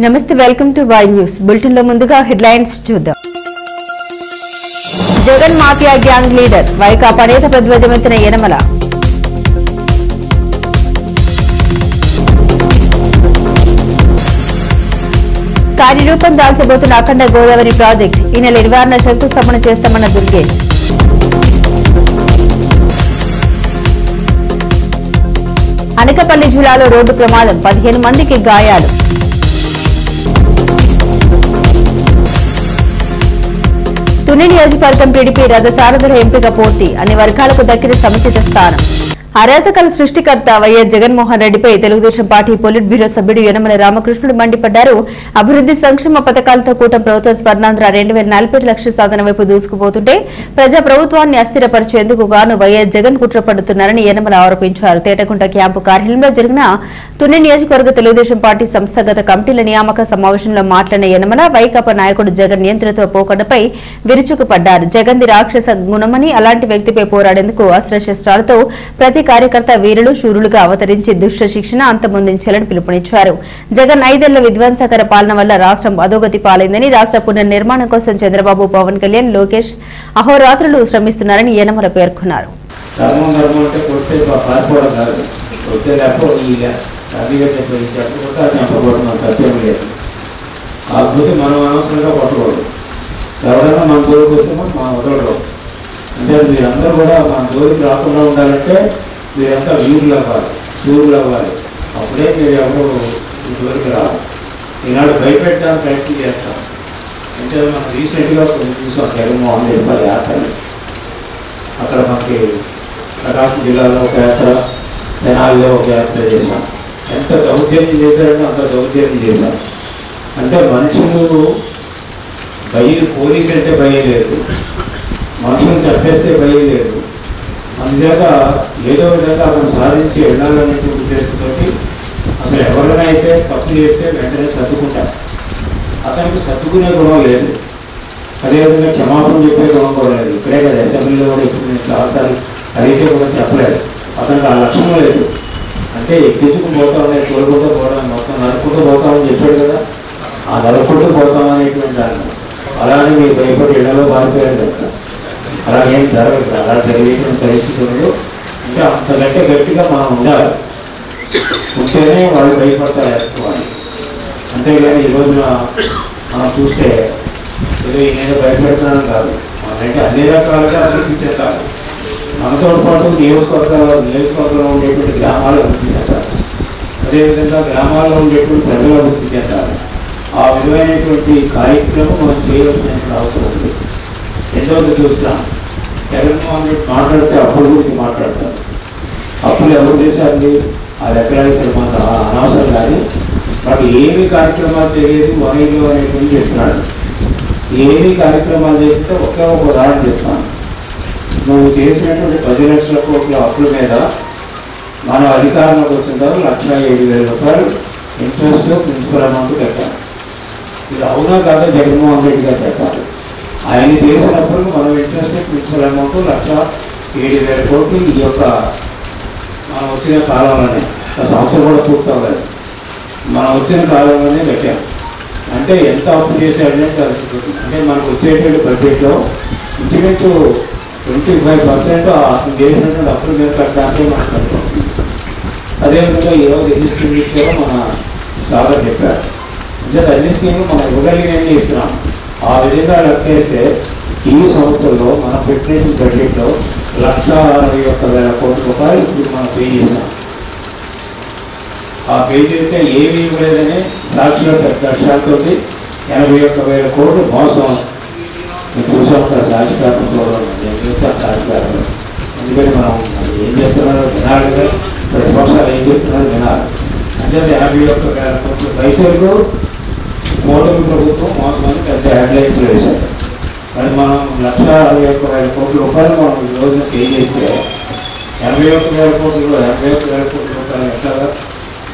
నమస్తే welcome to Y news bulletin లో ముందుగా హెడ్లైన్స్ చూద్దాం. Jagan mafia gang leader Vaikapa నేత ప్రధ్వజమెత్తిన యనమల. కార్యరూపం దాల్చబోతున్న అఖండ గోదావరి ప్రాజెక్టు ఈ నెల 26న శంకుస్థాపన చేస్తామన్న దుర్గేష్. అనకాపల్లి జిల్లాలో రోడ్డు ప్రమాదం 15 మందికి గాయాలు. తుని నియోజకవర్గం టీడీపీ రథసారథుల ఎంపిక పోటీ అన్ని వర్గాలకు దక్కిన సముచిత స్థానం. అరాచకాల సృష్టికర్త వైఎస్ జగన్మోహన్ రెడ్డిపై తెలుగుదేశం పార్టీ పొలిట్ బ్యూరో సభ్యుడు యనమల రామకృష్ణుడు మండిపడ్డారు. అభివృద్ది సంక్షేమ పథకాలతో కూటమి ప్రభుత్వ స్వర్ణాంధ్ర 2040 లక్షల సాధన వైపు దూసుకుపోతుంటే ప్రజా ప్రభుత్వాన్ని అస్థిరపరిచేందుకు గాను వైఎస్ జగన్ కుట్ర పడుతున్నారని యనమల ఆరోపించారు. తేటగుంట క్యాంపు కార్యాలయంలో జరిగిన తుని నియోజకవర్గ తెలుగుదేశం పార్టీ సంస్థాగత కమిటీల నియామక సమావేశంలో మాట్లాడిన యనమల వైకాపా నాయకుడు జగన్ నియంత్రణతో పోకడపై విరుచుకుపడ్డారు. జగన్ది రాక్షస గుణమని అలాంటి వ్యక్తిపై పోరాడేందుకు అస్త్రశస్త్రాలతో ప్రతి కార్యకర్త వీరులు శూరులుగా అవతరించి దుష్ట శిక్షణ అంతమొందించాలని పిలుపునిచ్చారు. జగన్ 5 ఏళ్ల విధ్వంసకర పాలన వల్ల రాష్ట్రం అధోగతి పాలైందని, రాష్ట్ర పునర్నిర్మాణం కోసం చంద్రబాబు, పవన్ కళ్యాణ్, లోకేష్ అహోరాత్రులు శ్రమిస్తున్నారని యనమల పేర్కొన్నారు. అంటే మీరందరూ కూడా మన జోలికి రాకుండా ఉండాలంటే మీరంతా వీరులు అవ్వాలి, సూర్యులు అవ్వాలి. అప్పుడే మీరు ఎవరు ఈ జోలికి రావాలి. ఈనాడు భయపెట్టడానికి ప్రయత్నం చేస్తాం. అంటే మనం రీసెంట్గా కొన్ని చూసాం జగన్మోహన్ రెడ్డి యాత్రని. అక్కడ మనకి ప్రకాశం జిల్లాలో ఒక యాత్ర, తెనాలిలో ఒక యాత్ర చేశాం. ఎంత దౌర్జన్యం చేశారంటే అంత దౌర్జన్యం చేశాం. అంటే మనుషులు పోలీసు అంటే భయం లేదు, మనుషులు చంపేస్తే భయం లేదు. అందుచేత ఏదో విధంగా అతను సాధించి వెళ్ళాలనే ఉద్దేశంతో అసలు ఎవరైనా అయితే తప్పు చేస్తే వెంటనే సర్దుకుంటారు. అతనికి సర్దుకునే గుణం లేదు, అదేవిధంగా క్షమాపణ చెప్పే గుణం కూడా లేదు. ఇక్కడే కదా అసెంబ్లీలో కూడా ఇప్పుడు నేను చాలాసార్లు అడిగితే కూడా చెప్పలేదు. అతనికి ఆ లక్షణం లేదు. అంటే ఎక్కించుకుని పోతామని కోరుకుంటూ పోవడం, మొత్తం నరుక్కుంటూ పోతామని చెప్పాడు కదా, ఆ నరుక్కుంటూ పోతామనేటువంటి దాన్ని. అలానే మీరు భయపడి ఇళ్లలో మారిపోయారు కదా, అలాగేం జరగదు. అలా జరిగేటువంటి పరిస్థితులు అంటే అంతకంటే గట్టిగా మనం ఉండాలి. ఉంటేనే వాళ్ళు భయపడతారు వేసుకోవాలి. అంతేగాని ఈ రోజున మనం చూస్తే ఏదో నేను భయపెడుతున్నాను కాదు, మనకంటే అన్ని రకాలుగా అభివృద్ధి చెందాలి. మనతో పాటు నియోజకవర్గంలో ఉండేటువంటి గ్రామాలు అభివృద్ధి చెందాలి. అదేవిధంగా గ్రామాల్లో ఉండేటువంటి ప్రజలు అభివృద్ధి చెందాలి. ఆ విధమైనటువంటి కార్యక్రమం మనం చేయవలసినటువంటి అవసరం ఉంది. రెండవది చూస్తాం, జగన్మోహన్ రెడ్డి మాట్లాడితే అప్పుల గురించి మాట్లాడతారు. అప్పులు ఎవరు చేశారండి? అది ఎక్కడైతే మనకు అనవసరం. కానీ మనకి ఏమి కార్యక్రమాలు తెలియదు వనీలు అనేటువంటి చెప్తున్నాడు. ఏమి కార్యక్రమాలు చేస్తే ఒకే ఒక ఉదాహరణ చెప్తాను. నువ్వు చేసినటువంటి 10 లక్షల కోట్ల అప్పుల మీద మనం అధికారంలోకి వచ్చిన తర్వాత 1,07,000 రూపాయలు ఇంట్రెస్ట్ ప్రిన్సిపల్ అమౌంట్ కట్టాలి. ఇది అవునా కాదా జగన్మోహన్ రెడ్డి గారు చెప్పాలి. ఆయన చేసినప్పుడు మనం ఇంట్రెస్ట్ ప్రిన్సిపల్ అమౌంట్ 1,07,000 కోట్లు ఈ యొక్క మనం వచ్చిన కాలంలోనే, సంవత్సరం కూడా పూర్తి అవ్వలేదు, మనం వచ్చిన కాలంలోనే కట్టాం. అంటే ఎంత అప్పు చేశాడనే తెలుస్తుంది. అంటే మనకు వచ్చేటువంటి బడ్జెట్లో ఇంచుమించు 25% అతను చేసినటువంటి అప్పుల మీద కట్టడానికి మనకు సరిపోతుంది. అదేవిధంగా ఈరోజు ఎన్ని స్కీమ్లు ఇచ్చారో మన సార్ చెప్పారు. అంటే అన్ని స్కీమ్లు మనం ఇవ్వగలిగినన్ని ఇస్తున్నాం. ఆ విధంగా లెక్కేస్తే ఈ సంవత్సరంలో మనం పెట్టిన బడ్జెట్లో 1,61,000 కోట్ల రూపాయలు ఇప్పుడు మనం పే చేసాం. ఆ పే చేస్తే ఏమీ ఇవ్వలేదని సాక్షిలో పెద్ద లక్ష్యాలతో 81,000 కోట్లు మోసం. నేను చూసాం కదా సాక్షికారం చూడాలి, నేను చూస్తాను సాక్షికారం. ఎందుకంటే మనం ఏం చేస్తున్నారో వినాలి కదా, ప్రతిపక్షాలు ఏం చెప్తున్నారో వినాలి. అంటే 81,000 కోట్లు రైతులకు కూటమి ప్రభుత్వం మోసమని పెద్ద హెడ్లైన్స్లో వేశారు. మరి మనం 1,61,000 కోట్ల రూపాయలు మనం ఈ రోజున పే చేస్తే 81,000 కోట్లు 81,000 కోట్ల రూపాయలు ఎట్లాగా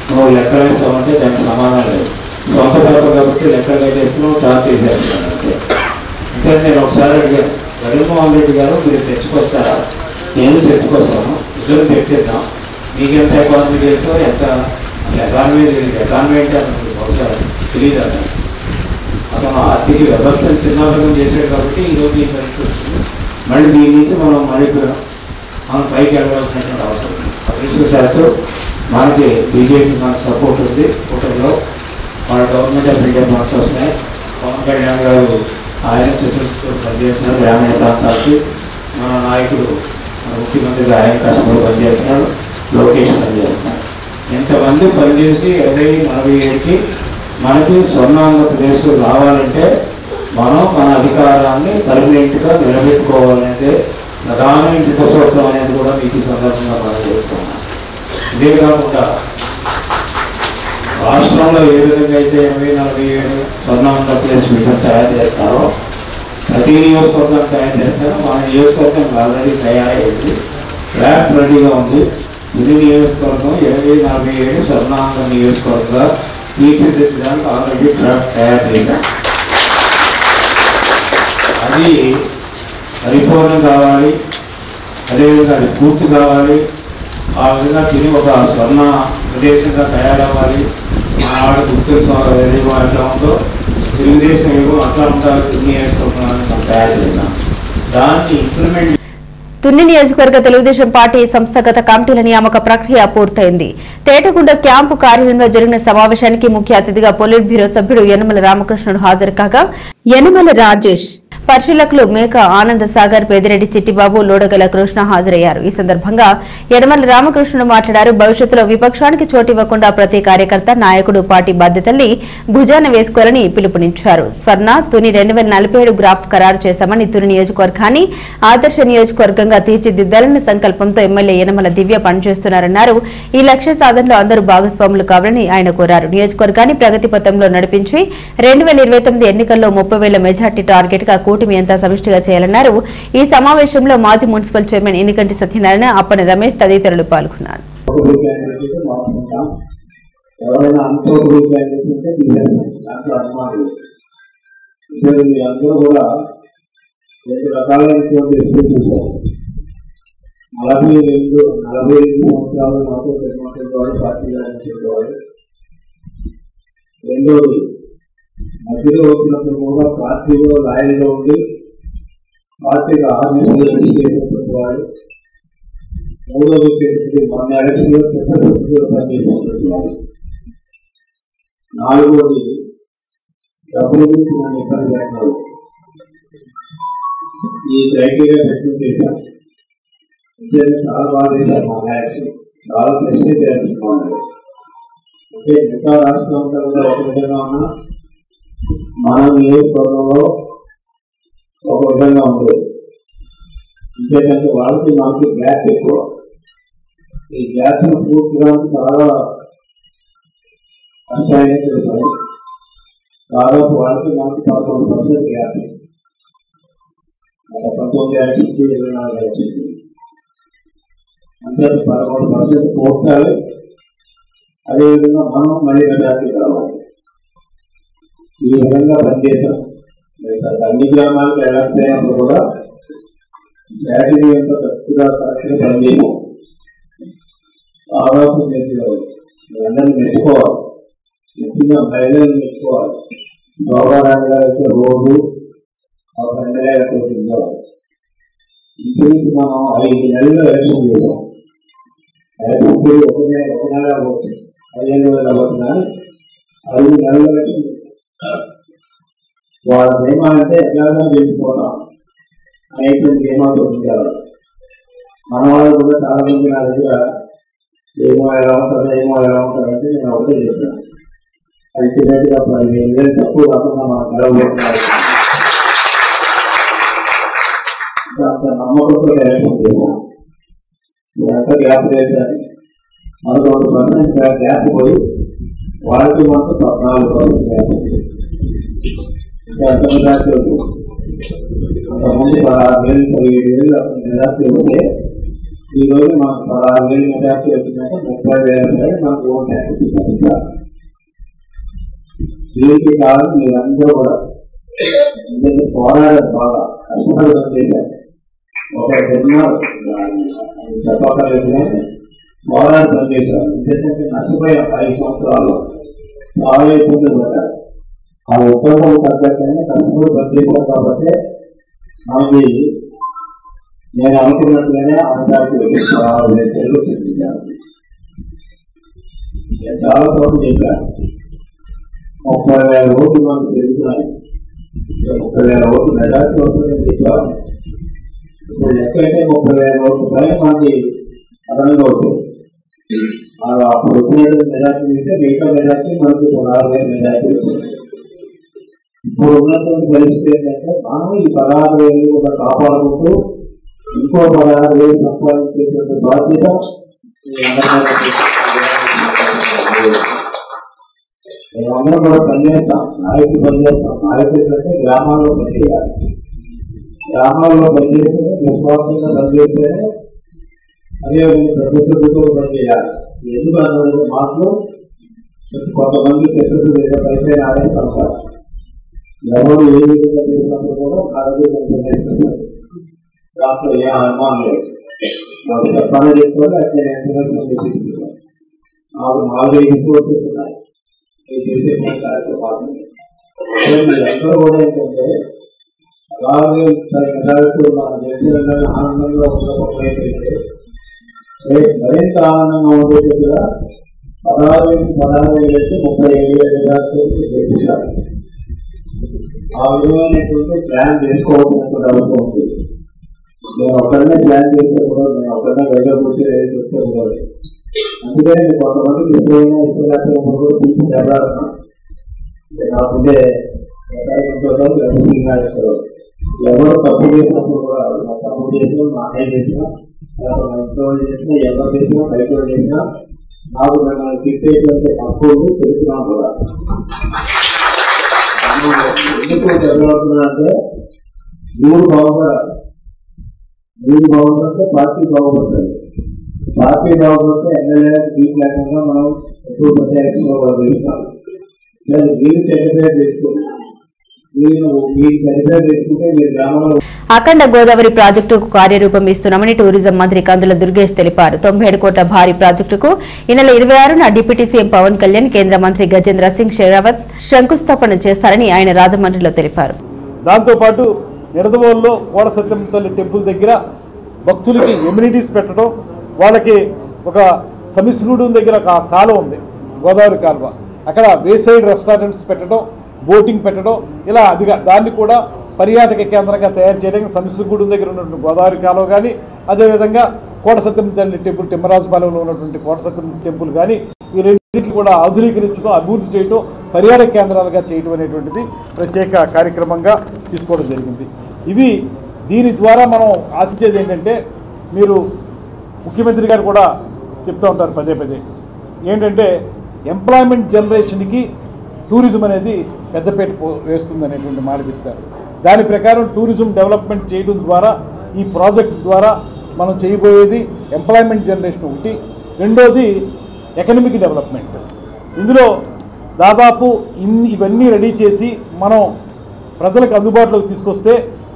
నువ్వు లెక్కలు వేస్తామంటే దానికి సమాధానం లేదు. సొంత పేపర్ కాబట్టి లెక్కలు వేసేస్తున్నావు, చార్జ్ చేసేస్తున్నాను. అంటే నేను ఒకసారి అడిగాను, జగన్మోహన్ రెడ్డి గారు మీరు తెచ్చుకొస్తారా? నేను తెచ్చుకొస్తాను, ఇద్దరు తెచ్చేద్దాం. మీకు ఎంత ఎకానమీ తెలుసో ఎంత ఎకానమీ అంటే బహుశా తెలియదు అతను ఆర్థిక వ్యవస్థను చిన్నాభిన్నం చేశాడు కాబట్టి ఈరోజు ఈ పరిస్థితి వస్తుంది. మళ్ళీ దీని నుంచి మనం మనం పైకి వెళ్ళవలసినటువంటి అవసరం ఉంది. అదృష్టశాత్తు మనకి బీజేపీ మనకు సపోర్ట్ ఉంది. కూటమిలో మన గవర్నమెంట్ ఆఫ్ ఇండియా మనసు వస్తున్నాయి. పవన్ కళ్యాణ్ గారు ఆయన చుట్టూ పనిచేస్తున్నారు. గ్రామీణ ప్రాంతాలకి మన నాయకుడు ముఖ్యమంత్రిగా ఆయన కష్టపడి పనిచేస్తున్నారు. లోకేష్ పనిచేస్తున్నారు. ఇంతమంది పనిచేసి 2047కి మనకి స్వర్ణాంధ్రప్రదేశ్ రావాలంటే మనం మన అధికారాన్ని పర్మనెంట్గా నిలబెట్టుకోవాలంటే ప్రధానమైన దిశోత్సవం అనేది కూడా మీకు ఈ సందర్భంగా మనం చేస్తున్నాం. ఇదే కాకుండా రాష్ట్రంలో ఏ విధంగా అయితే 2047 స్వర్ణాంధ్రప్రదేశ్ విజన్ తయారు చేస్తారో ప్రతి నియోజకవర్గం తయారు చేస్తారో మన నియోజకవర్గం ఆల్రెడీ తయారయ్యింది. ల్యాబ్ రెడీగా ఉంది. ఇది నియోజకవర్గం 2047 స్వర్ణాంధ్ర నియోజకవర్గంగా తీర్చిదిద్దడానికి ఆల్రెడీ డ్రాఫ్ట్ తయారు చేశాం. అది పరిపూర్ణం కావాలి, అదేవిధంగా అది పూర్తి కావాలి. ఆ విధంగా తిని ఒక స్వర్ణ ప్రదేశంగా తయారవ్వాలి. ఆనాడు గుర్తు ఏమో ఎట్లా ఉందో తెలుగుదేశం ఏమో అట్లా ఉంటారు. నియోజకవర్గాన్ని మనం తయారు చేద్దాం. దాన్ని ఇంప్లిమెంట్ తుని నియోజకవర్గ తెలుగుదేశం పార్టీ సంస్థాగత కమిటీల నియామక ప్రక్రియ పూర్తయింది. తేటగుండ క్యాంపు కార్యాలయంలో జరిగిన సమావేశానికి ముఖ్య అతిథిగా పొలిట్ బ్యూరో సభ్యుడు యనమల రామకృష్ణుడు హాజరు కాగా యనమల రాజేష్, పరిశీలకులు మేక ఆనంద సాగర్, పెదిరెడ్డి చిట్టిబాబు, లోడగల కృష్ణ హాజరయ్యారు. ఈ సందర్భంగా యనమల రామకృష్ణుడు మాట్లాడారు. భవిష్యత్తులో విపక్షానికి చోటివ్వకుండా ప్రతి కార్యకర్త, నాయకుడు పార్టీ బాధ్యతల్ని భుజాన వేసుకోవాలని పిలుపునిచ్చారు. స్వర్ణ తుని 2047 గ్రాఫ్ ఖరారు చేశామని, తుని నియోజకవర్గాన్ని ఆదర్శ నియోజకవర్గంగా తీర్చిదిద్దాలన్న సంకల్పంతో ఎమ్మెల్యే యనమల దివ్య పనిచేస్తున్నారన్నారు. ఈ లక్ష్య సాధనలో అందరూ భాగస్వాములు కావాలని ఆయన కోరారు. నియోజకవర్గాన్ని ప్రగతి పథంలో నడిపించి 2029 ఎన్నికల్లో 30,000 మెజార్టీ టార్గెట్ గా కూటమి అంతా సమిష్టిగా చేయాలన్నారు. ఈ సమావేశంలో మాజీ మున్సిపల్ చైర్మన్ ఎన్నికంటి సత్యనారాయణ, అప్పని రమేష్ తదితరులు పాల్గొన్నారు. రెండోది మధ్యలో వచ్చినప్పుడు కూడా పార్టీలో లాయర్గా ఉండి పార్టీకి ఆర్మీలో చేసినటువంటి వాడు. మూడోది వచ్చేటప్పుడు మన ఎలక్షన్లో చట్టసభ్యులు పనిచేసినటువంటి వాడు. నాలుగోది డబ్బుల గురించి మనం ఇబ్బంది పెట్టినాడు. ఈ క్రైటీరియా పెట్టిన చేశాం. చాలా బాగా చేశారు. మన ఎలక్షన్ చాలా ప్రశ్న చేస్తున్నాడు. అంటే మిగతా రాష్ట్రంలో కూడా ఒక విధంగా ఉన్నా మన నియోజకవర్గంలో ఒక విధంగా ఉండేది. ఇంకేంటంటే వాళ్ళకి మనకి గ్యాప్ ఎక్కువ. ఈ గ్యాప్ను పూర్తిగా చాలా కష్టమైనటువంటి పని. దాదాపు వాళ్ళకి మనకి 11% గ్యాప్. 19 ఎలక్షన్కి 24 ఎలక్షన్కి అంటే 11% పోర్చాలి. అదేవిధంగా మనం మళ్ళీ మెజార్టీ కావాలి. ఈ విధంగా పనిచేశాం. అన్ని గ్రామాలకు వెళ్ళకపోయినప్పుడు కూడా స్ట్రాటజీ ఎంత కరెక్ట్గా పనిచేసాం. దాదాపు మీరు అందరినీ మెచ్చుకోవాలి. ముఖ్యంగా మహిళలను మెచ్చుకోవాలి. గౌరవరాణి గారు అయితే రోజు ఒక 2,000 కోట్లు ఇవ్వాలి. ఇంటికి మనం 5 నెలలు ఎలక్షన్ చేసాం. ఎలక్షన్ పీరియడ్ ఒక నెల అవ్వచ్చు, 15,000 అవ్వచ్చు. కానీ 5 నెలల ఎలక్షన్ వాళ్ళ నియమాలంటే ఎట్లాగా గెలిచిపోతాం అనేటువంటి నియమాలు ఉంచాలి. మన వాళ్ళు కూడా చాలా మంది నా దగ్గర ఏమో ఎలా ఉంటుందంటే నేను ఒకటే చెప్పాను. అది చిన్నట్టుగా 15,000 తక్కువ కాకుండా మనం నిలబడుతున్నారు. అంత నమ్మకంతో ఎలక్షన్ చేశాను. ఎంత గ్యాప్ చేశాను. మనకు 1% గ్యాప్ పోయి వాళ్ళకి మాత్రం 14% గ్యాప్. అంతకుముందు 16,000 17,000 మెజార్టీ వస్తే ఈరోజు మాకు 16,000 మెజార్టీ వచ్చిందంటే 30,000 మనకు ఓటు హ్యాపీ. దీనికి కారణం మీరందరూ కూడా పోరాడారు, బాగా కష్టపడి పనిచేశారు. ఒక చెప్పక్కర్లేదు, పోరాడి పనిచేశారు. ఎందుకంటే నష్టపోయాం 5 సంవత్సరాల్లో చాలా ఇబ్బందులు పడ్డారు. ఆ ఉద్యోగం తగ్గట్టుగానే కష్టపడి పనిచేశారు కాబట్టి మనకి నేను అనుకున్నట్టుగానే అందరికీ చూపించాను. చాలా తప్పు చెప్పాను. 30,000 ఓట్లు మనకు తెలుస్తున్నాయి. 30,000 ఓట్లు మెజార్టీ వస్తుందని చెప్పాను. ఇప్పుడు ఎక్కడైతే 30,000 ఓట్లు పైన మనకి అదనంగా అవుతుంది. అప్పుడు వచ్చినటువంటి మెజార్టీ అయితే మిగతా మెజార్టీ మనకి 16,000 మెజార్టీ వస్తుంది. ఇప్పుడు ఉన్నటువంటి పరిస్థితి ఏంటంటే మనం ఈ 16,000 కూడా కాపాడుకుంటూ ఇంకో 16,000 సంపాదించేటువంటి బాధ్యత మేమందరం కూడా పనిచేస్తాం. నాయకులు పనిచేస్తాం. నాయకులు అంటే గ్రామాల్లో పనిచేయాలి. గ్రామాల్లో పనిచేస్తేనే విశ్వాసంగా పనిచేస్తేనే అదేవిధంగా ప్రతిశ్రుతితో పనిచేయాలి. ఎందుకు అన్నది మాటలు కొంతమంది ప్రతిశ్రుతి పైసే ఆడేస్తుంటారు. ఎవరు ఏ విధంగా చేసినప్పుడు కూడా ఆరోగ్యం పనిచేస్తున్నారు. దాంట్లో ఏ అనుమానం లేదు. మాకు చెప్పాలని చెప్పుకోవాలి. అట్లా నేను నాకు 4-5 సోర్సెస్ ఉన్నాయి. మీరు చేసేటువంటి కార్యక్రమాలు మీరందరూ కూడా ఏంటంటే అలాగే మన దేశంలో ఆనందంగా ఉండకపోతే మరింత ఆనందంగా ఉండేట్టుగా 16,000 అయితే 37,000 చేసేసారు. ఆ విధమైనటువంటి ప్లాన్ చేసుకోవాల్సినటువంటి అవసరం ఉంది. నేను ఒక్కడనే ప్లాన్ చేస్తే కూడా నేను ఒక్కడనే బయట కూర్చొని చేస్తే కూడా అందుకని కొంతమంది ఇష్టం కూడా తీసి జరగాలన్నా నాకుండే ఎవరు తప్పు చేసినప్పుడు కూడా తప్పు చేసినా మా అన్నయ్య చేసినా మా ఇంట్లో చేసినా ఎవరు చేసినా బయట చేసినా నాకు మిమ్మల్ని తిట్టేటువంటి హక్కులు తెలుస్తున్నాం కూడా. ఎందుకు జరగవుతున్నా అంటే మీరు బాగుపడాలి. మీరు బాగుపడితే పార్టీ బాగుపడుతుంది. పార్టీ బాగుపడితే ఎమ్మెల్యే సీట్ లేకుండా మనం ఎక్కువ ప్రత్యేకంగా కూడా తెలుస్తాం. మీరు సెటిఫైడ్ చేసుకోండి. మీరు సెటిఫైడ్ చేసుకుంటే మీ గ్రామంలో అఖండ గోదావరి ప్రాజెక్టుకు కార్యరూపం ఇస్తున్నామని టూరిజం మంత్రి కందుల దుర్గేష్ తెలిపారు. 97 కోట్ల భారీ ప్రాజెక్టుకు ఈ నెల 26న డిప్యూటీ సీఎం పవన్ కళ్యాణ్, కేంద్ర మంత్రి గజేంద్ర సింగ్ షెకావత్ శంకుస్థాపన చేస్తారని ఆయన రాజమండ్రిలో తెలిపారు. దాంతోపాటు నిడదవోలులో కోడ సత్యం తల్లి టెంపుల్ దగ్గర భక్తులకి ఎమ్యూనిటీస్ పెట్టడం, వాళ్ళకి ఒక సమిశ్రూడు దగ్గర కాలువ ఉంది, గోదావరి కాలువ, అక్కడ వేసైడ్ రెస్టారెంట్స్ పెట్టడం, బోటింగ్ పెట్టడం, ఇలా దాన్ని కూడా పర్యాటక కేంద్రంగా తయారు చేయడానికి సమిశ్రగూడెం దగ్గర ఉన్నటువంటి గోదావరి కాలువ కానీ, అదేవిధంగా కోట సత్యం తల్లి టెంపుల్ తిమ్మరాజుపాలెంలో ఉన్నటువంటి కోట సత్యం టెంపుల్ కానీ, ఈ రెండింటిని కూడా ఆధునీకరించడం, అభివృద్ధి చేయడం, పర్యాటక కేంద్రాలుగా చేయడం అనేటువంటిది ప్రత్యేక కార్యక్రమంగా తీసుకోవడం జరిగింది. దీని ద్వారా మనం ఆశించేది ఏంటంటే, మీరు ముఖ్యమంత్రి గారు కూడా చెప్తూ ఉంటారు పదే పదే, ఏంటంటే ఎంప్లాయ్మెంట్ జనరేషన్కి టూరిజం అనేది పెద్దపేట వేస్తుంది అనేటువంటి మాట చెప్తారు. దాని ప్రకారం టూరిజం డెవలప్మెంట్ చేయడం ద్వారా, ఈ ప్రాజెక్ట్ ద్వారా మనం చేయబోయేది ఎంప్లాయ్మెంట్ జనరేషన్ ఒకటి, రెండోది ఎకనమిక్ డెవలప్మెంట్. ఇందులో దాదాపు ఇవన్నీ రెడీ చేసి మనం ప్రజలకు అందుబాటులోకి తీసుకొస్తే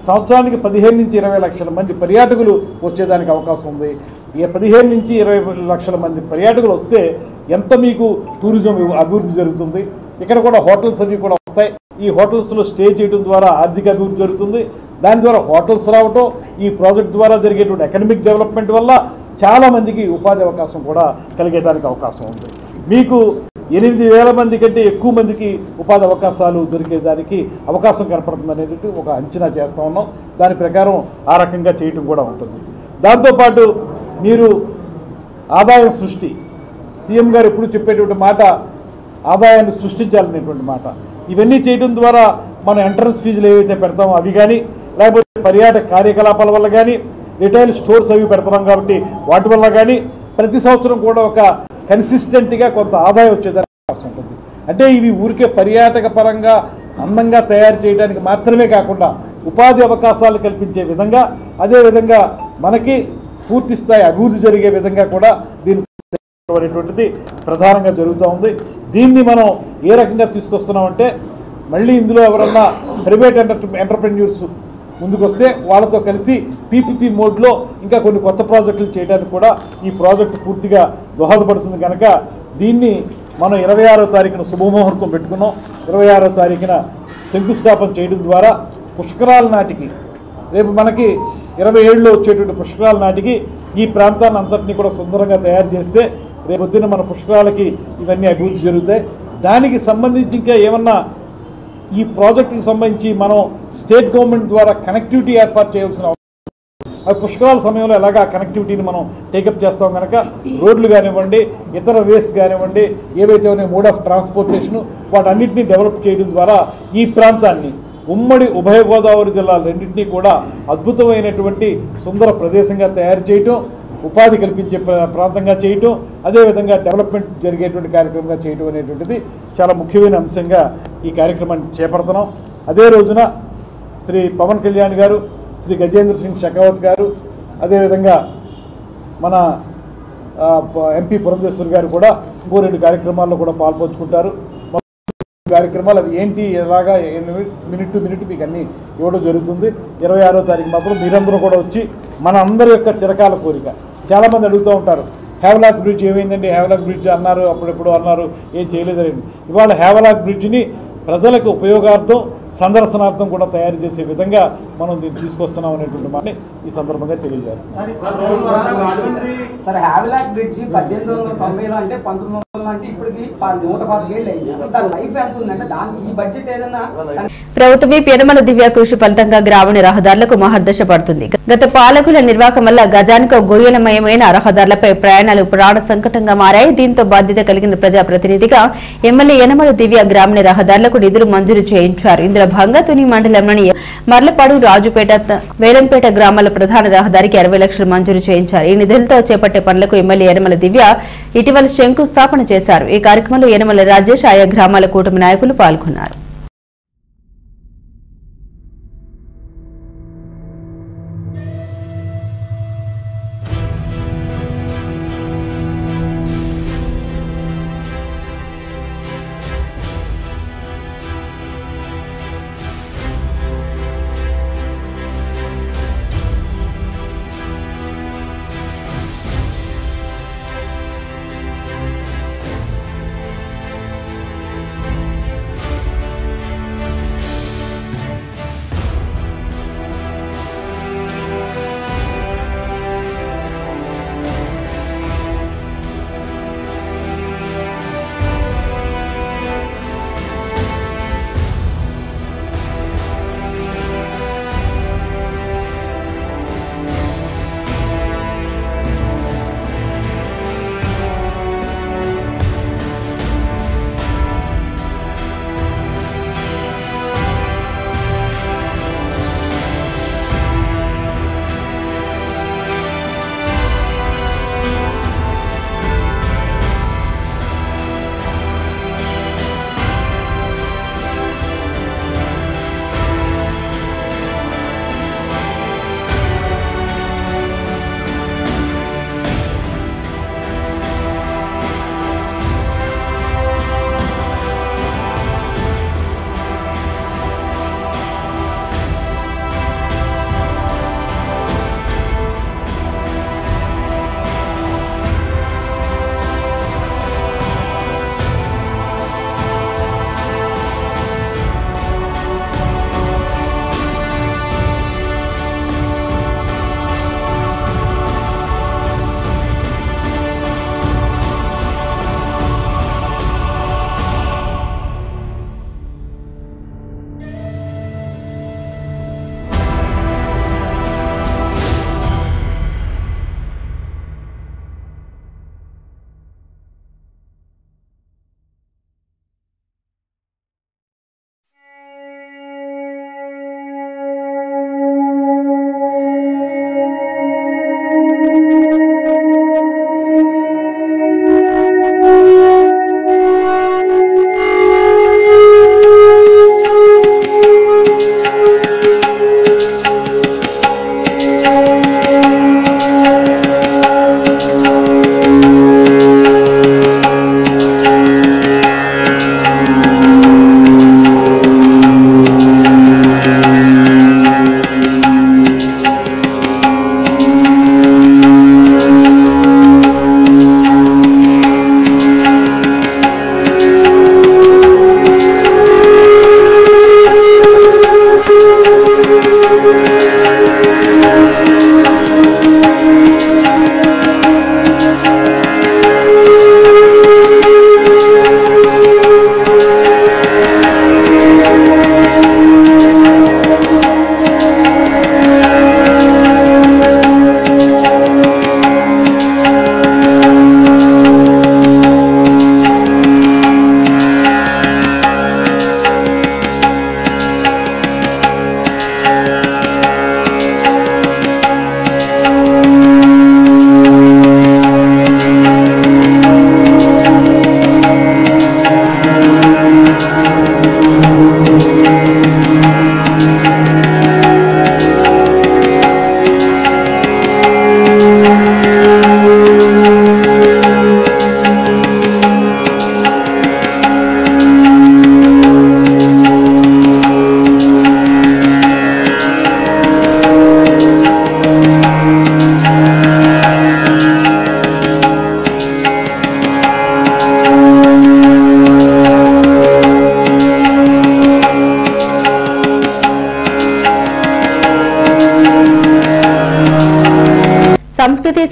సంవత్సరానికి 15 నుంచి 20 లక్షల మంది పర్యాటకులు వచ్చేదానికి అవకాశం ఉంది. ఈ 15 నుంచి 20 లక్షల మంది పర్యాటకులు వస్తే ఎంత మీకు టూరిజం అభివృద్ధి జరుగుతుంది. ఇక్కడ కూడా హోటల్స్ అవి కూడా వస్తాయి. ఈ హోటల్స్లో స్టే చేయడం ద్వారా ఆర్థిక అభివృద్ధి జరుగుతుంది. దాని ద్వారా హోటల్స్ రావటం, ఈ ప్రాజెక్ట్ ద్వారా జరిగేటువంటి ఎకనమిక్ డెవలప్మెంట్ వల్ల చాలామందికి ఉపాధి అవకాశం కూడా కలిగేదానికి అవకాశం ఉంది. మీకు 8,000 మంది కంటే ఎక్కువ మందికి ఉపాధి అవకాశాలు దొరికేదానికి అవకాశం కనపడుతుంది అనేది ఒక అంచనా చేస్తూ ఉన్నాం. దాని ప్రకారం ఆ రకంగా చేయటం కూడా ఉంటుంది. దాంతోపాటు మీరు ఆదాయం సృష్టి, సీఎం గారు ఎప్పుడు చెప్పేటువంటి మాట ఆదాయాన్ని సృష్టించాలనేటువంటి మాట. ఇవన్నీ చేయడం ద్వారా మనం ఎంట్రన్స్ ఫీజులు ఏవైతే పెడతామో అవి కానీ, లేకపోతే పర్యాటక కార్యకలాపాల వల్ల కానీ, రిటైల్ స్టోర్స్ అవి పెడతాం కాబట్టి వాటి వల్ల కానీ ప్రతి సంవత్సరం కూడా ఒక కన్సిస్టెంట్గా కొంత ఆదాయం వచ్చేదానికి అవకాశం ఉంటుంది. అంటే ఇవి ఊరికే పర్యాటక పరంగా అందంగా తయారు చేయడానికి మాత్రమే కాకుండా ఉపాధి అవకాశాలు కల్పించే విధంగా, అదేవిధంగా మనకి పూర్తి స్థాయి అభివృద్ధి జరిగే విధంగా కూడా దీని అనేటువంటిది ప్రధానంగా జరుగుతూ ఉంది. దీన్ని మనం ఏ రకంగా తీసుకొస్తున్నామంటే, మళ్ళీ ఇందులో ఎవరన్నా ప్రైవేట్ ఎంటర్ప్రెన్యూర్స్ ముందుకొస్తే వాళ్ళతో కలిసి పీపీపీ మోడ్లో ఇంకా కొన్ని కొత్త ప్రాజెక్టులు చేయడానికి కూడా ఈ ప్రాజెక్టు పూర్తిగా దోహదపడుతుంది. కనుక దీన్ని మనం 26వ తారీఖున శుభముహూర్తం పెట్టుకున్నాం. 26వ తారీఖున శంకుస్థాపన చేయడం ద్వారా పుష్కరాల నాటికి రేపు మనకి 27లో వచ్చేటువంటి పుష్కరాల నాటికి ఈ ప్రాంతాన్ని అంతటినీ కూడా సుందరంగా తయారు చేస్తే రేపొద్దున మన పుష్కరాలకి ఇవన్నీ అభివృద్ధి జరుగుతాయి. దానికి సంబంధించి ఇంకా ఏమన్నా ఈ ప్రాజెక్టుకి సంబంధించి మనం స్టేట్ గవర్నమెంట్ ద్వారా కనెక్టివిటీ ఏర్పాటు చేయాల్సిన పుష్కరాల సమయంలో ఎలాగా కనెక్టివిటీని మనం టేకప్ చేస్తాం కనుక రోడ్లు కానివ్వండి, ఇతర వేస్ కానివ్వండి, ఏవైతే ఉన్నాయి మోడ్ ఆఫ్ ట్రాన్స్పోర్టేషను వాటన్నిటినీ డెవలప్ చేయడం ద్వారా ఈ ప్రాంతాన్ని ఉమ్మడి ఉభయ గోదావరి జిల్లాలు రెండింటినీ కూడా అద్భుతమైనటువంటి సుందర ప్రదేశంగా తయారు చేయటం, ఉపాధి కల్పించే ప్రాంతంగా చేయటం, అదేవిధంగా డెవలప్మెంట్ జరిగేటువంటి కార్యక్రమంగా చేయటం అనేటువంటిది చాలా ముఖ్యమైన అంశంగా ఈ కార్యక్రమాన్ని చేపడుతున్నాం. అదే రోజున శ్రీ పవన్ కళ్యాణ్ గారు, శ్రీ గజేంద్ర సింగ్ షెకావత్ గారు, అదేవిధంగా మన ఎంపీ పురంధేశ్వర్ గారు కూడా ఇంకో 2 కార్యక్రమాల్లో కూడా పాల్పంచుకుంటారు. కార్యక్రమాలు అవి ఏంటి, ఎలాగా మినిట్ టు మినిట్ మీకు అన్నీ ఇవ్వడం జరుగుతుంది. 26వ తారీఖు మాత్రం మీరందరూ కూడా వచ్చి మన అందరి యొక్క చిరకాల కోరిక, చాలామంది అడుగుతూ ఉంటారు హేవలాక్ బ్రిడ్జ్ ఏమైందండి, హేవలాక్ బ్రిడ్జ్ అన్నారు, అప్పుడెప్పుడు అన్నారు, ఏం చేయలేదండి. ఇవాళ హేవలాక్ బ్రిడ్జ్ని ప్రజలకు ఉపయోగార్థం, సందర్శనార్థం కూడా తయారు చేసే విధంగా మనం దీన్ని తీసుకొస్తున్నాం అనేటువంటి మాట ఈ సందర్భంగా తెలియజేస్తున్నాం. హేవలాక్ బ్రిడ్జ్ 1890లో అంటే 1900 అంటే ఇప్పటికి 110 ఏళ్ళు అయింది. అసలు దాని లైఫ్ ఎంత ఉందంటే దాని ఈ బడ్జెట్ ఏదైనా ప్రభుత్వం యనమల దివ్య కృషి ఫలితంగా గ్రామీణ రహదారులకు మహర్దశ పడుతుంది. గత పాలకుల నిర్వాహకం వల్ల గజానికి గొయ్యలమయమైన రహదారులపై ప్రయాణాలు ప్రాణ సంకటంగా మారాయి. దీంతో బాధ్యత కలిగిన ప్రజాప్రతినిధిగా ఎమ్మెల్యే యనమల దివ్య గ్రామీణ రహదారులకు నిధులు మంజూరు చేయించారు. ఇందులో భాగంగా తుని మండలంలోని మర్లపాడు, రాజుపేట, వేలంపేట గ్రామాల ప్రధాన రహదారికి 60 లక్షలు మంజూరు చేయించారు. ఈ నిధులతో చేపట్టే పనులకు ఎమ్మెల్యే యనమల దివ్య ఇటీవల శంకుస్థాపన చేశారు. ఈ కార్యక్రమంలో యనమల రాజేష్, ఆయా గ్రామాల కూటమి నాయకులు పాల్గొన్నారు.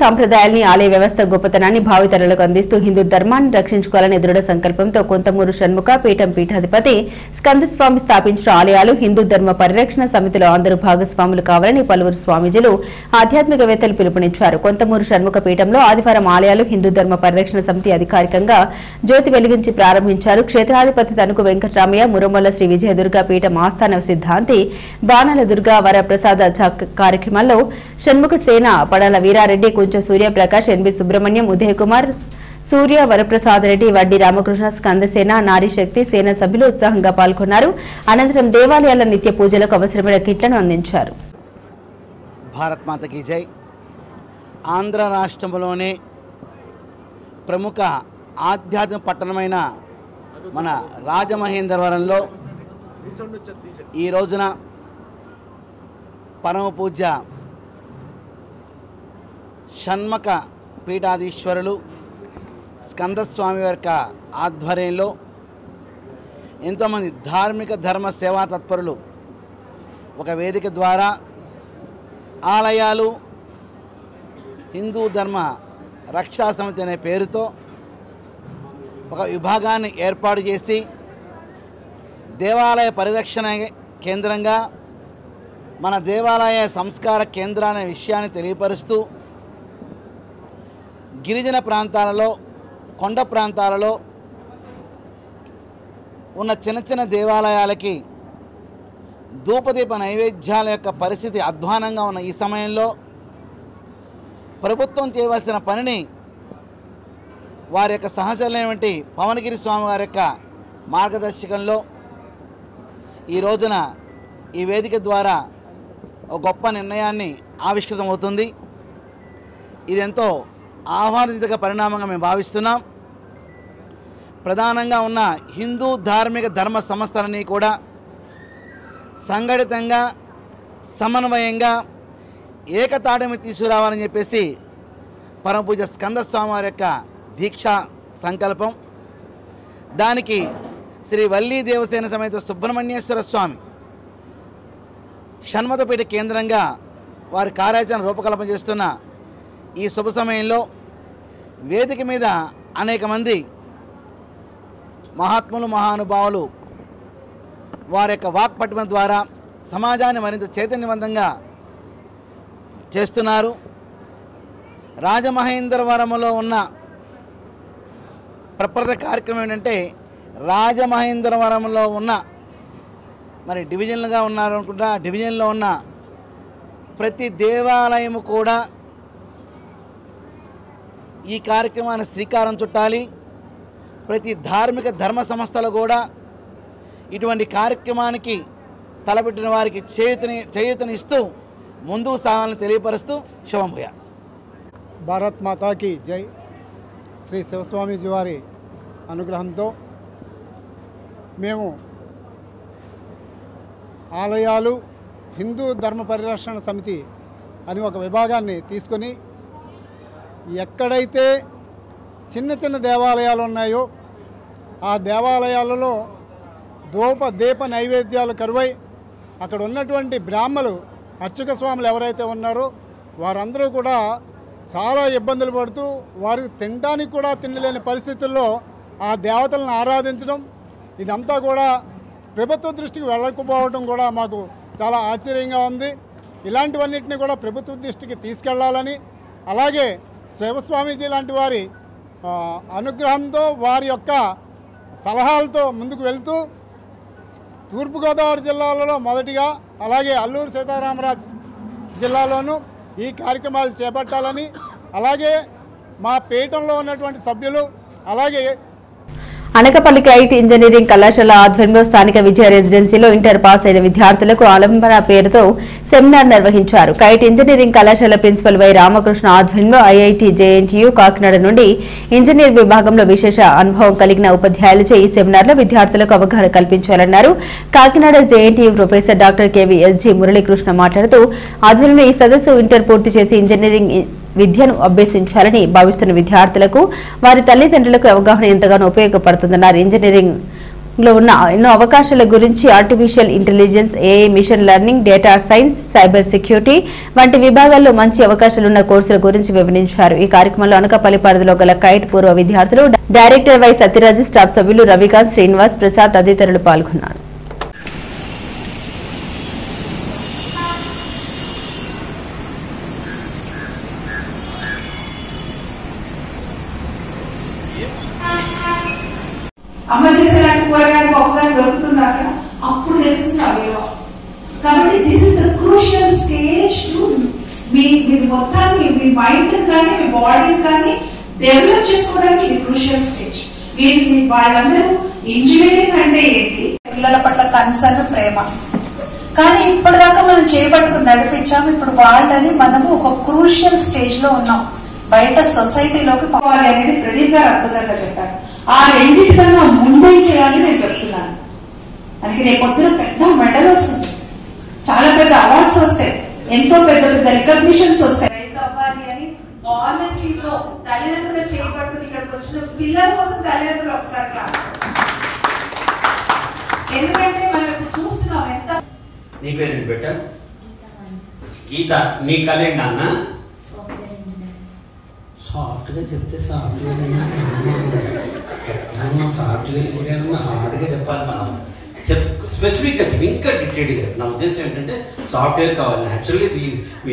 సాంప్రదాయాల్ని ఆలయ వ్యవస్థ గొప్పతనాన్ని భావితరాలకు అందిస్తూ హిందూ ధర్మాన్ని రక్షించుకోవాలనే దృఢ సంకల్పంతో కొంతమూరు షణ్ముఖ పీఠం పీఠాధిపతి స్కందస్వామి స్థాపించిన ఆలయాలు హిందూ ధర్మ పరిరక్షణ సమితిలో అందరూ భాగస్వాములు కావాలని పలువురు స్వామీజీలు ఆధ్యాత్మికవేత్తలు పిలుపునిచ్చారు. కొంతమూరు షణ్ముఖ పీఠంలో ఆదివారం ఆలయాలు హిందూ ధర్మ పరిరక్షణ సమితి అధికారికంగా జ్యోతి వెలిగించి ప్రారంభించారు. క్షేత్రాధిపతి తణుకు వెంకటరామయ్య మురమొల్ల శ్రీ విజయదుర్గ పీఠం ఆస్థాన సిద్ధాంతి బాణాల దుర్గా వరప్రసాద కార్యక్రమాల్లో షణ్ముఖ సేన పడాల వీరారెడ్డి, కుంచ సూర్యప్రకాష్, ఎన్బి సుబ్రహ్మణ్యం, ఉదయ్ కుమార్, సూర్య, వరప్రసాద్ రెడ్డి, వడ్డీ రామకృష్ణ, స్కందసేన, నారీశక్తి సేన సభ్యులు ఉత్సాహంగా పాల్గొన్నారు. అనంతరం దేవాలయాల నిత్య పూజలకు అవసరమైన కిట్లను అందించారు. భారత్ మాతకి జై. ఆంధ్ర రాష్ట్రంలోనే ప్రముఖ ఆధ్యాత్మిక పట్టణమైన మన రాజమహేంద్రవరంలో ఈ రోజున పరమ పూజ్య షణ్ముఖ పీఠాధీశ్వరులు స్కందస్వామి యొక్క ఆధ్వర్యంలో ఎంతోమంది ధార్మిక ధర్మ సేవా తత్పరులు ఒక వేదిక ద్వారా ఆలయాలు హిందూ ధర్మ రక్షా సమితి అనే పేరుతో ఒక విభాగాన్ని ఏర్పాటు చేసి దేవాలయ పరిరక్షణ కేంద్రంగా మన దేవాలయ సంస్కార కేంద్రాల విషయాన్ని తెలియపరుస్తూ గిరిజన ప్రాంతాలలో, కొండ ప్రాంతాలలో ఉన్న చిన్న చిన్న దేవాలయాలకి ధూపదీప నైవేద్యాల యొక్క పరిస్థితి అధ్వానంగా ఉన్న ఈ సమయంలో ప్రభుత్వం చేయవలసిన పనిని వారి యొక్క సహచరులైనటువంటి పవనగిరి స్వామి వారి యొక్క మార్గదర్శకంలో ఈ రోజున ఈ వేదిక ద్వారా ఒక గొప్ప నిర్ణయాన్ని ఆవిష్కృతమవుతుంది. ఇదెంతో ఆహ్వానిత పరిణామంగా మేము భావిస్తున్నాం. ప్రధానంగా ఉన్న హిందూ ధార్మిక ధర్మ సంస్థలన్నీ కూడా సంఘటితంగా సమన్వయంగా ఏకతాటిమి తీసుకురావాలని చెప్పేసి పరమపూజ స్కందస్వామి వారి యొక్క దీక్షా సంకల్పం. దానికి శ్రీ వల్లీ దేవసేన సమేత సుబ్రహ్మణ్యేశ్వర స్వామి షణ్ముఖపీఠ కేంద్రంగా వారి కార్యాచరణ రూపకల్పన చేస్తున్న ఈ శుభ సమయంలో వేదిక మీద అనేక మంది మహాత్ములు, మహానుభావులు వారి యొక్క వాక్పటిమ ద్వారా సమాజాన్ని మరింత చైతన్యవంతంగా చేస్తున్నారు. రాజమహేంద్రవరంలో ఉన్న ప్రప్రథ కార్యక్రమం ఏంటంటే రాజమహేంద్రవరంలో ఉన్న మరి డివిజన్లుగా ఉన్నారు అనుకుంటా, డివిజన్లో ఉన్న ప్రతి దేవాలయము కూడా ఈ కార్యక్రమాన్ని శ్రీకారం చుట్టాలి. ప్రతి ధార్మిక ధర్మ సంస్థలు కూడా ఇటువంటి కార్యక్రమానికి తలపెట్టిన వారికి చేయూతనిస్తూ ముందుకు సాగాలని తెలియపరుస్తూ శుభంభూయ. భారత్ మాతాకి జై. శ్రీ శివస్వామీజీ వారి అనుగ్రహంతో మేము ఆలయాలు హిందూ ధర్మ పరిరక్షణ సమితి అని ఒక విభాగాన్ని తీసుకొని ఎక్కడైతే చిన్న చిన్న దేవాలయాలు ఉన్నాయో ఆ దేవాలయాలలో దీప నైవేద్యాలు కరువై అక్కడ ఉన్నటువంటి బ్రాహ్మలు అర్చక స్వాములు ఎవరైతే ఉన్నారో వారందరూ కూడా చాలా ఇబ్బందులు పడుతూ వారికి తినడానికి కూడా తినలేని పరిస్థితుల్లో ఆ దేవతలను ఆరాధించడం, ఇదంతా కూడా ప్రభుత్వ దృష్టికి వెళ్ళకపోవడం కూడా మాకు చాలా ఆశ్చర్యంగా ఉంది. ఇలాంటివన్నిటిని కూడా ప్రభుత్వ దృష్టికి తీసుకెళ్లాలని, అలాగే శివస్వామీజీ లాంటి వారి అనుగ్రహంతో వారి యొక్క సలహాలతో ముందుకు వెళ్తూ తూర్పుగోదావరి జిల్లాలలో మొదటిగా, అలాగే అల్లూరు సీతారామరాజు జిల్లాలోనూ ఈ కార్యక్రమాలు చేపట్టాలని, అలాగే మా పీఠంలో ఉన్నటువంటి సభ్యులు, అలాగే అనకపల్లి కైట్ ఇంజనీరింగ్ కళాశాల ఆధ్వర్యంలో స్థానిక విజయ రెసిడెన్సీలో ఇంటర్ పాస్ అయిన విద్యార్థులకు ఆలంబన పేరుతో సెమినార్ నిర్వహించారు. కైట్ ఇంజనీరింగ్ కళాశాల ప్రిన్సిపల్ వై రామకృష్ణ ఆధ్వర్యంలో ఐఐటి జేఎన్టీయూ కాకినాడ నుండి ఇంజనీర్ విభాగంలో విశేష అనుభవం కలిగిన ఉపాధ్యాయులచే ఈ సెమినార్లో విద్యార్థులకు అవగాహన కల్పించాలన్నారు. Kakinada JNTU professor doctor KVSG Muralikrishna మాట్లాడుతూ ఆధ్వర్యంలో ఈ సదస్సు ఇంటర్ పూర్తి చేసి ఇంజనీరింగ్ విద్యను అభ్యసించాలని భావిస్తున్న విద్యార్థులకు, వారి తల్లిదండ్రులకు అవగాహన ఎంతగానో ఉపయోగపడుతుందన్నారు. ఇంజనీరింగ్ లో ఉన్న ఎన్నో అవకాశాల గురించి artificial intelligence, AI, machine learning, data science, cyber security వంటి విభాగాల్లో మంచి అవకాశాలున్న కోర్సుల గురించి వివరించారు. ఈ కార్యక్రమంలో అనకాపల్లి పరిధిలో గల కైట్ పూర్వ విద్యార్థులు, డైరెక్టర్ వై సత్యరాజు, స్టాఫ్ సభ్యులు రవికాంత్, శ్రీనివాస్, ప్రసాద్ తదితరులు పాల్గొన్నారు. అమ్మ చేసేలాంటి కూరగాయలు పప్పుగాయలు దొరుకుతుంది అక్కడ, అప్పుడు తెలుస్తుంది అవిలో. కాబట్టి this is a crucial stage to మీ మొత్తాన్ని, మీ మైండ్ కానీ మీ బాడీని కానీ డెవలప్ చేసుకోవడానికి ఇది క్రూషియల్ స్టేజ్. మీ వాళ్ళందరూ ఇంజనీరింగ్ అంటే ఏంటి, పిల్లల పట్ల కన్సర్న్, ప్రేమ. కానీ ఇప్పటిదాకా మనం చేపట్టుకుని నడిపించాము. ఇప్పుడు వాళ్ళని మనము ఒక క్రూషియల్ స్టేజ్ లో ఉన్నాం. బయట సొసైటీలోకి పోవాలి అనేది ప్రదీప్ గారు అద్భుతంగా చెప్పారు. ఆ రెండింటికన్నా ముందే చేయాలని నేను చెప్తున్నాను. మనకి రేపు పొద్దున పెద్ద మెడల్ వస్తుంది, చాలా పెద్ద అవార్డ్స్ వస్తాయి, ఎంతో పెద్ద పెద్ద రికగ్నిషన్స్ వస్తాయి. రైజ్ అవ్వాలి అని ఆనెస్టీతో తల్లిదండ్రులు చేపట్టుకుని ఇక్కడికి వచ్చిన పిల్లల కోసం తల్లిదండ్రులు ఒకసారి క్లాస్. ఎందుకంటే మనం ఇప్పుడు చూస్తున్నాం ఎంత. నీ పేరేంటి బెట్ట? గీత. నీ కలేండి అన్న సాఫ్ట్గా చెప్తే సాఫ్ట్వేర్ సాఫ్ట్వేర్ హార్డ్గా చెప్పాలి. మనం స్పెసిఫిక్గా చెప్పి ఇంకా డీటెయిల్గా. నా ఉద్దేశం ఏంటంటే సాఫ్ట్వేర్ కావాలి. న్యాచురల్లీ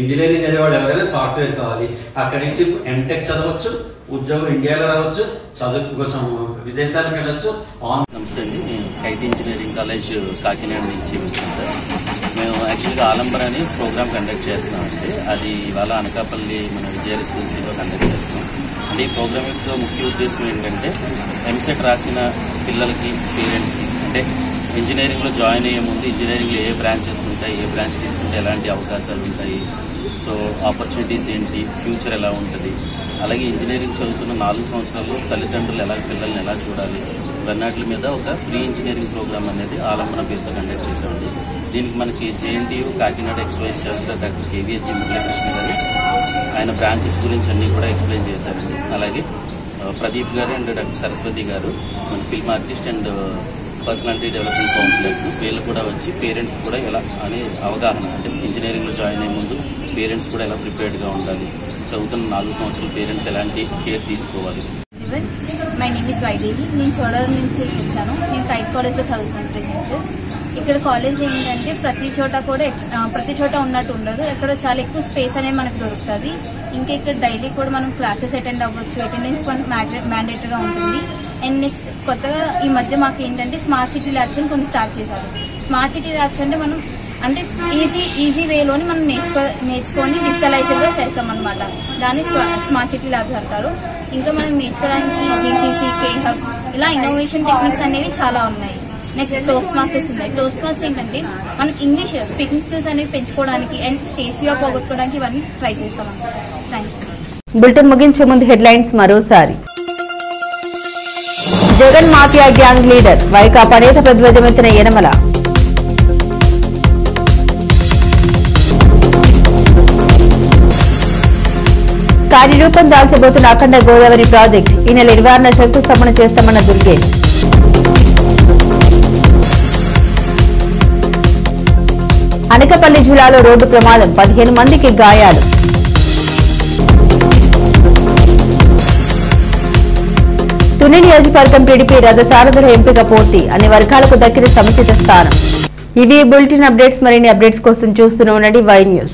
ఇంజనీరింగ్ చదివేవాళ్ళు ఎవరైనా సాఫ్ట్వేర్ కావాలి. అక్కడి నుంచి ఎంటెక్ చదవచ్చు, ఉద్యోగం ఇండియాలో రావచ్చు, చదువు కోసం విదేశాలకు వెళ్ళచ్చు. నమస్తే అండి, నేను కైట్ ఇంజనీరింగ్ కాలేజ్ కాకినాడ నుంచి వచ్చాను సార్. మేము యాక్చువల్గా ఆలంబర్ అని ప్రోగ్రామ్ కండక్ట్ చేస్తున్నామండి. అది ఇవాళ అనకాపల్లి మన విజయ రెసిడెన్సీలో కండక్ట్ చేస్తున్నాం. అంటే ఈ ప్రోగ్రామ్ యొక్క ముఖ్య ఉద్దేశం ఏంటంటే ఎంసెట్ రాసిన పిల్లలకి, పేరెంట్స్కి, అంటే ఇంజనీరింగ్లో జాయిన్ అయ్యే ముందు ఇంజనీరింగ్లో ఏ బ్రాంచెస్ ఉంటాయి, ఏ బ్రాంచ్ తీసుకుంటే ఎలాంటి అవకాశాలు ఉంటాయి, సో ఆపర్చునిటీస్ ఏంటి, ఫ్యూచర్ ఎలా ఉంటుంది, అలాగే ఇంజనీరింగ్ చదువుతున్న 4 సంవత్సరాల్లో తల్లిదండ్రులు పిల్లల్ని ఎలా చూడాలి, ఇవన్నిటి మీద ఒక ప్రీ ఇంజనీరింగ్ ప్రోగ్రామ్ అనేది ఆలంబన పేరుతో కండక్ట్ చేశామండి. దీనికి మనకి JNTU Kakinada X-vice chancellor doctor KVSG Muralikrishna గారు ఆయన బ్రాంచెస్ గురించి అన్నీ కూడా ఎక్స్ప్లెయిన్ చేశారండి. అలాగే ప్రదీప్ గారు అండ్ డాక్టర్ సరస్వతి గారు మన film artist and personality development counsellors, వీళ్ళు కూడా వచ్చి పేరెంట్స్ కూడా ఎలా అనే అవగాహన, అంటే ఇంజనీరింగ్లో జాయిన్ అయ్యే ముందు పేరెంట్స్ కూడా ఎలా ప్రిపేర్డ్గా ఉండాలి, చదువుతున్న 4 సంవత్సరాలు పేరెంట్స్ ఎలాంటి కేర్ తీసుకోవాలి. My name is Vaidehi. నేను చోడవరం నుంచి వచ్చాను. నేను కైట్ కాలేజ్లో చదువుతున్నాను ప్రెజెంట్. ఇక్కడ కాలేజ్ ఏంటంటే ప్రతి చోట ఉన్నట్టు ఉండదు. ఇక్కడ చాలా ఎక్కువ స్పేస్ అనేది మనకు దొరుకుతుంది. ఇంకా ఇక్కడ డైలీ కూడా మనం క్లాసెస్ అటెండ్ అవ్వచ్చు, అటెండెన్స్ మ్యాండేటరీగా ఉంటుంది. అండ్ నెక్స్ట్ కొత్తగా ఈ మధ్య మాకు ఏంటంటే స్మార్ట్ సిటీ ల్యాబ్స్ అని కొన్ని స్టార్ట్ చేశారు. స్మార్ట్ సిటీ ల్యాబ్స్ అంటే మనం అంటే ఈజీ వేలోని మనం నేర్చుకొని డిజిటలైజ్డ్గా చేస్తామన్నమాట. దాన్ని స్మార్ట్ సిటీ ల్యాబ్స్ అంటారు. ఇంకా మనం నేర్చుకోవడానికి జీసీసీ, కేహబ్ ఇలా ఇన్నోవేషన్ టెక్నిక్స్ అనేవి చాలా ఉన్నాయి. నెక్స్ట్ టోస్ట్ మాస్టర్స్ ఉన్నాయి. టోస్ట్ మాస్టర్స్ ఏంటంటే మనం ఇంగ్లీష్ స్పీకింగ్ స్కిల్స్ అనేవి పెంచుకోవడానికి అండ్ స్టేజ్ ఫియర్ పోగొట్టుకోవడానికి ఇవన్నీ ట్రై చేస్తామన్నమాట. Thank you. బులెటిన్ ముగించే ముందు హెడ్లైన్స్ మరోసారి. Jagan mafia gang leader, Vaikapa నేత ప్రధ్వజమెత్తిన యనమల. కార్యరూపం దాల్చబోతున్న అఖండ గోదావరి ప్రాజెక్టు, ఈ నెల 26న శంకుస్థాపన చేస్తామన్న దుర్గేష్. అనకాపల్లి జిల్లాలో రోడ్డు ప్రమాదం, 15 మందికి గాయాలు. తుని నియోజకవర్గం టీడీపీ రథసారథుల ఎంపిక పోటీ, అన్ని వర్గాలకు దక్కిన సముచిత స్థానం. ఇవి బులెటిన్ అప్డేట్స్. మరిన్ని అప్డేట్స్ కోసం చూస్తూనే ఉండండి వై న్యూస్.